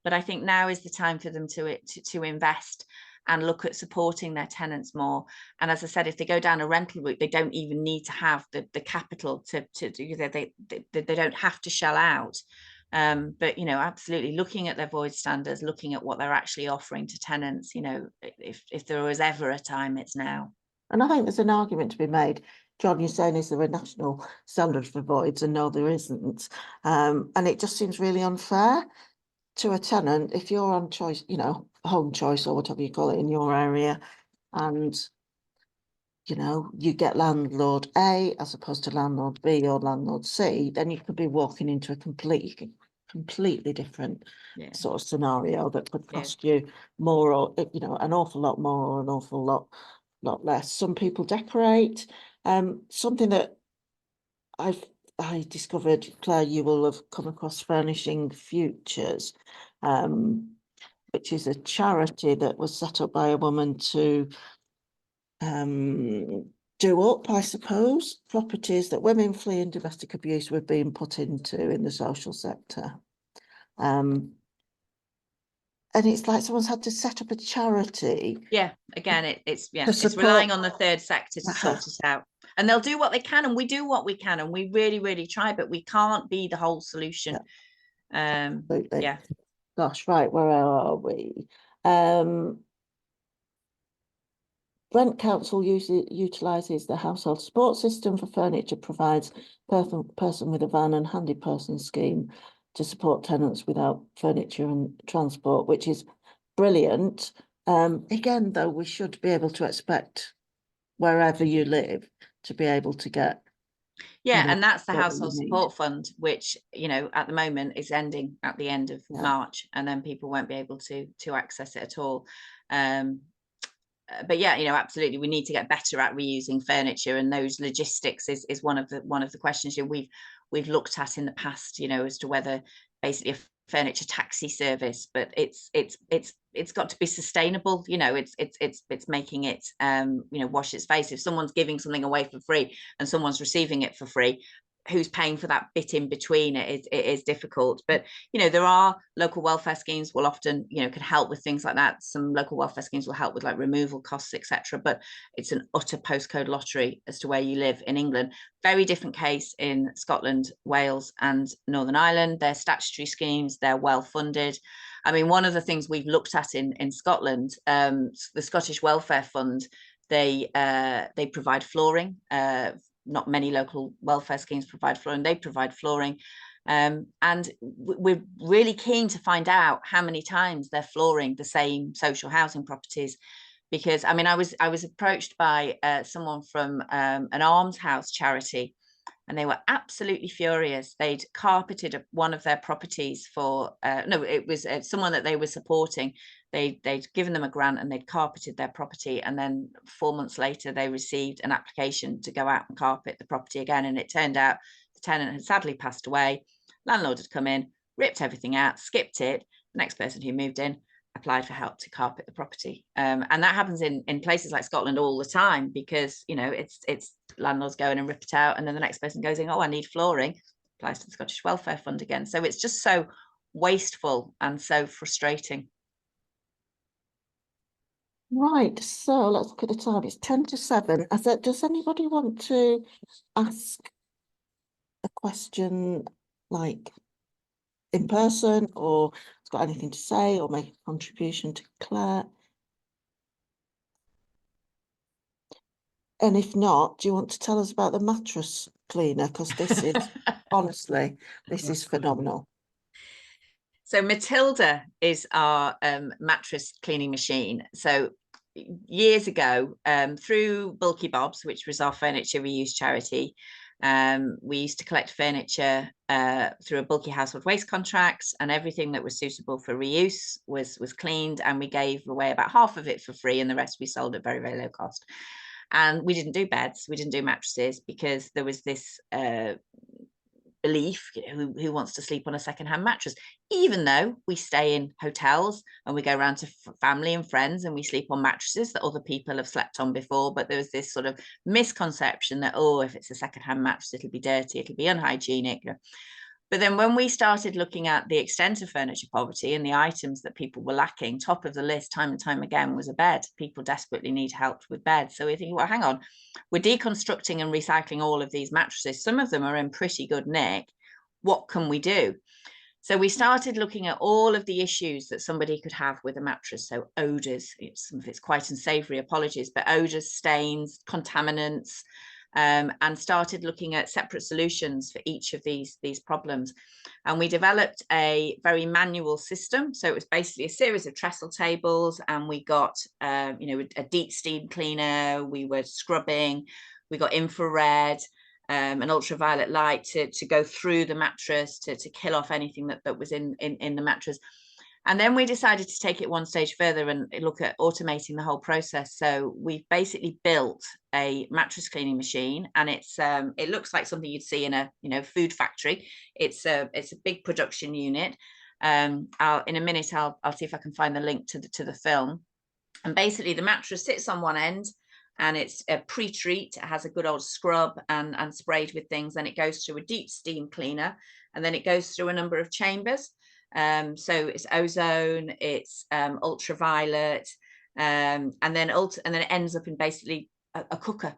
S2: But I think now is the time for them to invest and look at supporting their tenants more. And as I said, if they go down a rental route, they don't even need to have the capital to do that. They don't have to shell out. But, you know, absolutely looking at their void standards, looking at what they're actually offering to tenants, you know, if there was ever a time, it's now.
S1: And I think there's an argument to be made. John, you're saying, is there a national standard for voids? And no, there isn't. And it just seems really unfair to a tenant if you're on choice, you know, home choice or whatever you call it in your area, and you know, you get landlord A as opposed to landlord B or landlord C, then you could be walking into a completely different sort of scenario that could cost you more, or, you know, an awful lot more or an awful lot less. Some people decorate. Something that I discovered, Claire, you will have come across Furnishing Futures, which is a charity that was set up by a woman to do up, I suppose, properties that women fleeing domestic abuse were being put into in the social sector. And it's like someone's had to set up a charity.
S2: Yeah, again, it's relying on the third sector to sort it out. And they'll do what they can, and we do what we can, and we really, really try, but we can't be the whole solution.
S1: Yeah. Gosh, right, where are we? Brent Council utilises the household support system for furniture, provides person with a van and handy person scheme to support tenants without furniture and transport, which is brilliant. Again, though, we should be able to expect wherever you live to be able to get.
S2: Yeah, and that's the household support fund, which, you know, at the moment is ending at the end of March, and then people won't be able to access it at all. But yeah, you know, absolutely, we need to get better at reusing furniture, and those logistics is one of the questions we've looked at in the past, you know, as to whether basically a furniture taxi service, but it's got to be sustainable. You know, it's making it you know, wash its face. If someone's giving something away for free and someone's receiving it for free, who's paying for that bit in between it is difficult. But there are local welfare schemes will often can help with things like that. Some local welfare schemes will help with like removal costs, etc. But it's an utter postcode lottery as to where you live in England. Very different case in Scotland, Wales and Northern Ireland. They're statutory schemes, they're well funded. I mean, one of the things we've looked at in Scotland, the Scottish Welfare Fund, they provide flooring. Not many local welfare schemes provide flooring. They provide flooring. And we're really keen to find out how many times they're flooring the same social housing properties. Because I mean, I was approached by someone from an almshouse charity, and they were absolutely furious. They'd carpeted one of their properties for no, it was someone that they were supporting. They'd given them a grant and they'd carpeted their property, and then 4 months later they received an application to go out and carpet the property again, and it turned out the tenant had sadly passed away. Landlord had come in, ripped everything out, skipped it. The next person who moved in applied for help to carpet the property, and that happens in places like Scotland all the time, because it's landlords go in and rip it out, and then the next person goes in, oh, I need flooring, applies to the Scottish Welfare Fund again. So it's just so wasteful and so frustrating.
S1: Right, so let's look at the time. It's 10 to 7. Does anybody want to ask a question, like in person, or has got anything to say or make a contribution to Claire? And if not, do you want to tell us about the mattress cleaner? Because this is, honestly, this is phenomenal.
S2: So Matilda is our mattress cleaning machine. So years ago, through Bulky Bob's, which was our furniture reuse charity, we used to collect furniture through a bulky household waste contracts, and everything that was suitable for reuse was cleaned, and we gave away about half of it for free, and the rest we sold at very, very low cost. And we didn't do beds, we didn't do mattresses, because there was this belief, who wants to sleep on a secondhand mattress, even though we stay in hotels and we go around to family and friends and we sleep on mattresses that other people have slept on before. But there was this sort of misconception that, oh, if it's a secondhand mattress, it'll be dirty, it'll be unhygienic. But then when we started looking at the extent of furniture poverty and the items that people were lacking, top of the list time and time again was a bed. People desperately need help with beds. So we think, well, hang on, we're deconstructing and recycling all of these mattresses. Some of them are in pretty good nick. What can we do? So we started looking at all of the issues that somebody could have with a mattress. So odors, some of it's quite unsavory, apologies, but odors, stains, contaminants, and started looking at separate solutions for each of these problems. And we developed a very manual system. So it was basically a series of trestle tables, and we got a deep steam cleaner, we were scrubbing, we got infrared, an ultraviolet light to go through the mattress to kill off anything that was in the mattress. And then we decided to take it one stage further and look at automating the whole process. So we've basically built a mattress cleaning machine, and it looks like something you'd see in a food factory. It's a big production unit. In a minute I'll see if I can find the link to the film. And basically the mattress sits on one end, and it's a pre-treat. It has a good old scrub and sprayed with things. Then it goes through a deep steam cleaner, and then it goes through a number of chambers. So it's ozone, it's ultraviolet, and then it ends up in basically a cooker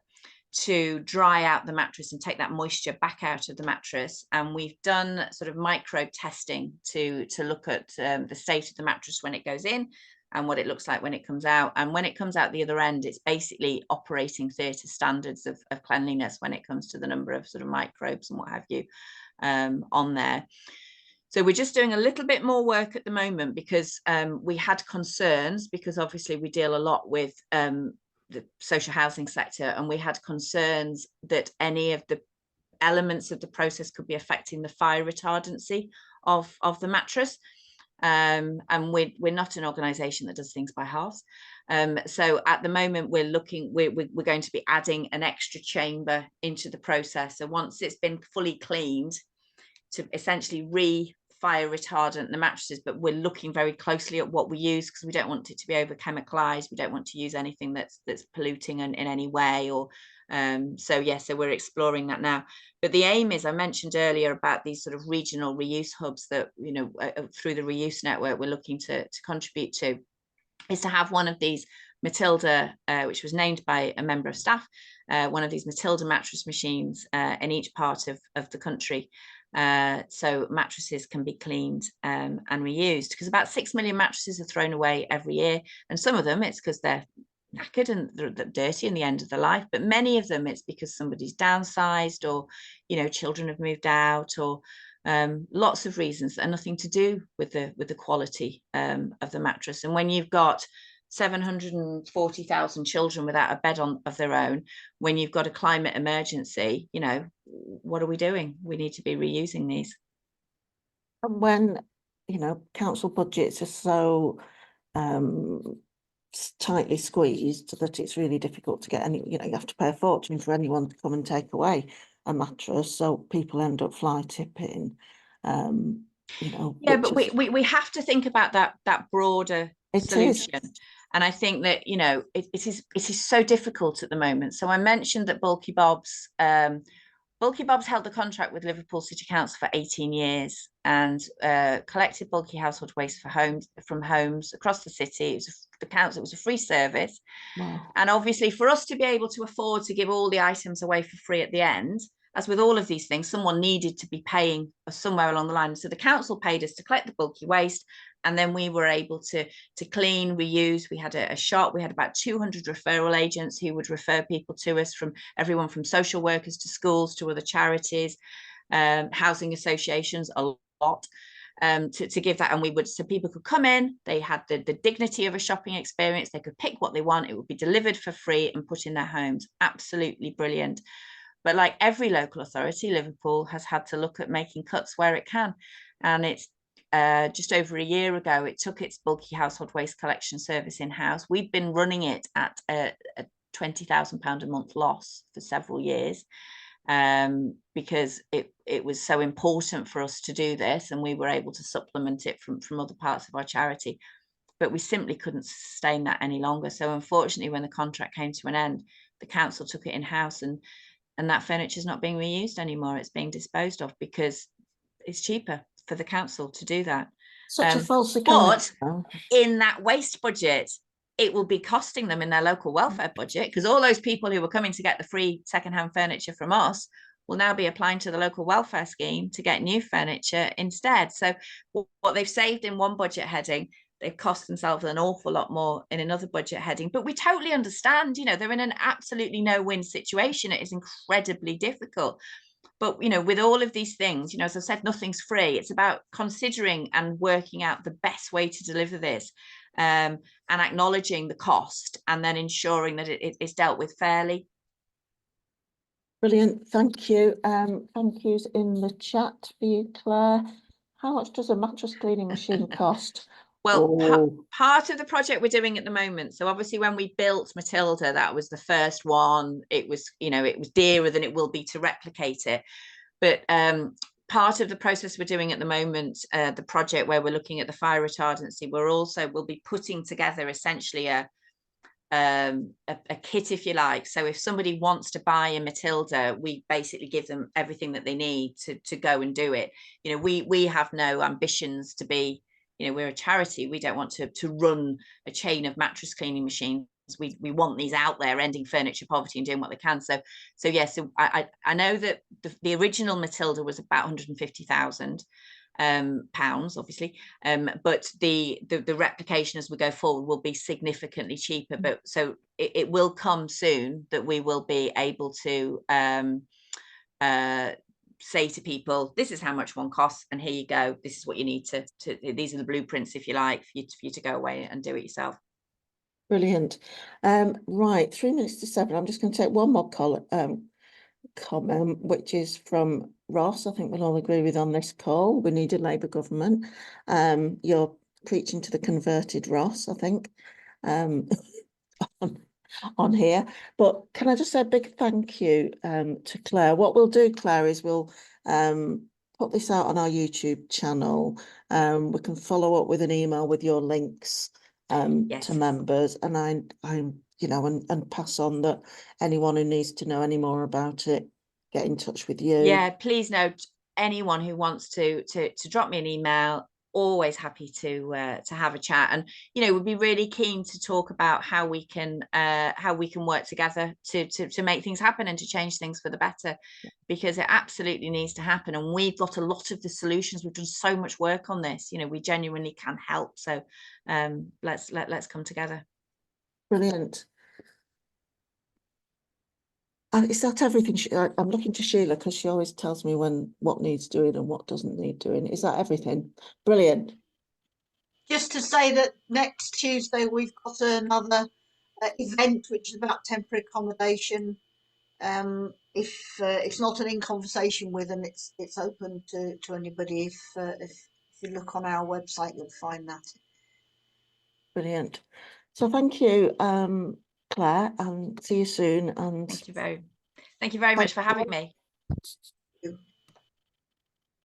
S2: to dry out the mattress and take that moisture back out of the mattress. And we've done sort of microbe testing to look at the state of the mattress when it goes in and what it looks like when it comes out. And when it comes out the other end, it's basically operating theatre standards of cleanliness when it comes to the number of sort of microbes and what have you on there. So we're just doing a little bit more work at the moment, because we had concerns, because obviously we deal a lot with the social housing sector, and we had concerns that any of the elements of the process could be affecting the fire retardancy of the mattress. And we're not an organisation that does things by halves. So at the moment we're going to be adding an extra chamber into the process. So once it's been fully cleaned, to essentially fire retardant, the mattresses, but we're looking very closely at what we use, because we don't want it to be over chemicalized. We don't want to use anything that's polluting in any way, or so we're exploring that now. But the aim is, I mentioned earlier about these sort of regional reuse hubs that, you know, through the reuse network we're looking to contribute to, is to have one of these Matilda, which was named by a member of staff, one of these Matilda mattress machines in each part of the country. So mattresses can be cleaned and reused, because about 6 million mattresses are thrown away every year. And some of them, it's because they're knackered and they're dirty in the end of their life, but many of them it's because somebody's downsized, or, you know, children have moved out, or lots of reasons that are nothing to do with the quality of the mattress. And when you've got 740,000 children without a bed of their own, when you've got a climate emergency, you know, what are we doing? We need to be reusing these.
S1: And when, you know, council budgets are so tightly squeezed that it's really difficult to get any, you know, you have to pay a fortune for anyone to come and take away a mattress, so people end up fly tipping, you know.
S2: Yeah, but we have to think about that broader solution. And I think that, you know, it is so difficult at the moment. So I mentioned that Bulky Bob's held the contract with Liverpool City Council for 18 years and collected bulky household waste from homes across the city. It was a free service.
S1: Wow.
S2: And obviously, for us to be able to afford to give all the items away for free at the end, as with all of these things, someone needed to be paying us somewhere along the line. So the council paid us to collect the bulky waste, and then we were able to clean, reuse. We had a shop. We had about 200 referral agents who would refer people to us, from everyone from social workers to schools to other charities, housing associations, a lot. To give that, and so people could come in, they had the dignity of a shopping experience, they could pick what they want, it would be delivered for free and put in their homes. Absolutely brilliant. But like every local authority, Liverpool has had to look at making cuts where it can, and it's just over a year ago it took its bulky household waste collection service in-house. We've been running it at a £20,000 a month loss for several years, because it was so important for us to do this, and we were able to supplement it from other parts of our charity, but we simply couldn't sustain that any longer. So unfortunately, when the contract came to an end, the council took it in-house, and that furniture is not being reused anymore. It's being disposed of because it's cheaper for the council to do that.
S1: Such a false economy.
S2: But in that waste budget, it will be costing them in their local welfare budget, because all those people who were coming to get the free secondhand furniture from us will now be applying to the local welfare scheme to get new furniture instead. So what they've saved in one budget heading, they've cost themselves an awful lot more in another budget heading. But we totally understand, you know, they're in an absolutely no-win situation. It is incredibly difficult. But, you know, with all of these things, you know, as I said, nothing's free. It's about considering and working out the best way to deliver this, and acknowledging the cost, and then ensuring that it is dealt with fairly.
S1: Brilliant, thank you. Thank yous in the chat for you, Claire. How much does a mattress cleaning machine cost?
S2: Well, part of the project we're doing at the moment, so obviously when we built Matilda, that was the first one. It was, you know, it was dearer than it will be to replicate it. But part of the process we're doing at the moment, the project where we're looking at the fire retardancy, we'll be putting together essentially a kit, if you like. So if somebody wants to buy a Matilda, we basically give them everything that they need to go and do it. You know, we have no ambitions to be, you know, we're a charity. We don't want to run a chain of mattress cleaning machines. We want these out there ending furniture poverty and doing what they can. So yes, so I know that the original Matilda was about £150,000 obviously, but the replication as we go forward will be significantly cheaper. But so it will come soon that we will be able to say to people, this is how much one costs, and here you go, this is what you need to these are the blueprints, if you like, for you to go away and do it yourself.
S1: Brilliant. Right, 3 minutes to 7. I'm just going to take one more comment, which is from Ross. I think we'll all agree with on this call. We need a Labour government. You're preaching to the converted, Ross, I think, on here. But can I just say a big thank you to Claire. What we'll do, Claire, is we'll put this out on our YouTube channel. We can follow up with an email with your links
S2: Yes.
S1: to members, and I'm you know, and pass on that anyone who needs to know any more about it, get in touch with you.
S2: Yeah, please note anyone who wants to drop me an email. Always happy to have a chat, and you know, we'd be really keen to talk about how we can work together to make things happen and to change things for the better, because it absolutely needs to happen. And we've got a lot of the solutions. We've done so much work on this. You know, we genuinely can help. So let's come together.
S1: Brilliant. And is that everything? I'm looking to Sheila because she always tells me what needs doing and what doesn't need doing. Is that everything? Brilliant.
S3: Just to say that next Tuesday we've got another event which is about temporary accommodation. If it's not an In Conversation With, and it's open to anybody. If you look on our website, you'll find that.
S1: Brilliant. So thank you, Claire, and see you soon. And
S2: Thank you very much for having me.
S3: Thank you.